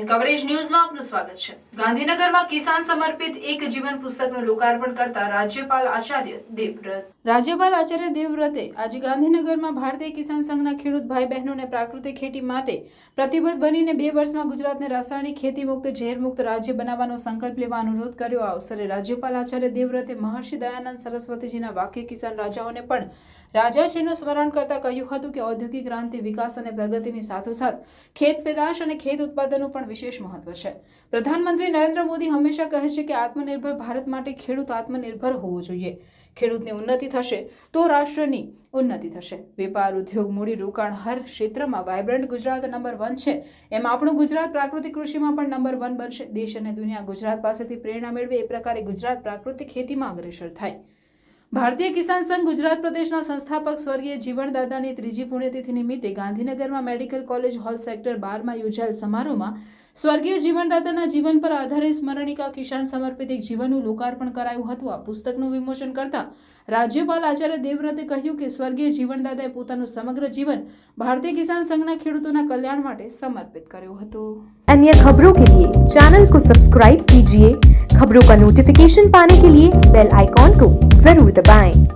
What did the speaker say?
N coverage ન્યૂઝમાં આપનું સ્વાગત છે। ગાંધીનગરમાં કિસાન સમર્પિત એક જીવન પુસ્તકનું લોકાર્પણ કરતા રાજ્યપાલ આચાર્ય દેવવ્રતે આજે ગાંધીનગરમાં ભારતીય કિસાન સંઘના ખેડૂત ભાઈ બહેનોને પ્રાકૃતિક ખેતી માટે પ્રતિબદ્ધ બનીને 2 વર્ષમાં ગુજરાતને રાસાયણિક ખેતી મુક્ત ઝેર મુક્ત રાજ્ય બનાવવાનો સંકલ્પ લેવા અનુરોધ કર્યો। આ અવસરે રાજ્યપાલ આચાર્ય દેવવ્રતે મહર્ષિ દયાનંદ સરસ્વતીજીના વાક્ય કિસાન રાજાઓને પણ રાજા છેનું સ્મરણ કરતા કહ્યું હતું કે ઔદ્યોગિક ક્રાંતિ વિકાસ અને પ્રગતિની સાથોસાથ ખેત પેદાશ અને ખેત ઉત્પાદનનું પણ વિશેષ મહત્વ છે। પ્રધાનમંત્રી નરેન્દ્ર મોદી હંમેશા કહે છે કે આત્મનિર્ભર ભારત માટે ખેડૂત આત્મનિર્ભર હોવો જોઈએ। ખેડૂતની ઉન્નતિ થશે તો રાષ્ટ્રની ઉન્નતિ થશે। વેપાર ઉદ્યોગ મૂડી રોકાણ હર ક્ષેત્રમાં વાઇબ્રન્ટ ગુજરાત નંબર 1 છે, એમ આપણું ગુજરાત પ્રાકૃતિક કૃષિમાં પણ નંબર 1 બનશે। દેશ અને દુનિયા ગુજરાત પાસેથી પ્રેરણા મેળવે એ પ્રકારે ગુજરાત પ્રાકૃતિક ખેતીમાં અગ્રેસર થાય। ભારતીય કિસાન સંઘ ગુજરાત પ્રદેશના સંસ્થાપક સ્વર્ગીય જીવણદાદાની 3જી પુણ્યતિથિ નિમિત્તે ગાંધીનગરમાં મેડિકલ કોલેજ હોલ સેક્ટર 12માં યોજાયેલ સમારોહમાં સ્વર્ગીય જીવણદાદાના જીવન પર આધારિત સ્મરણિકા કિસાન સમર્પિત એક જીવનનું લોકાર્પણ કરાયું હતું। આ પુસ્તકનું વિમોચન કરતા રાજ્યપાલ આચાર્ય દેવવ્રતે કહ્યું કે સ્વર્ગીય જીવણદાદાએ પોતાનું સમગ્ર જીવન ભારતીય કિસાન સંઘના ખેડૂતોના કલ્યાણ માટે સમર્પિત કર્યું હતું। अन्य खबरों के लिए चैनल को सब्सक्राइब कीजिए। खबरों का नोटिफिकेशन पाने के लिए बेल आइकॉन को जरूर दबाएं।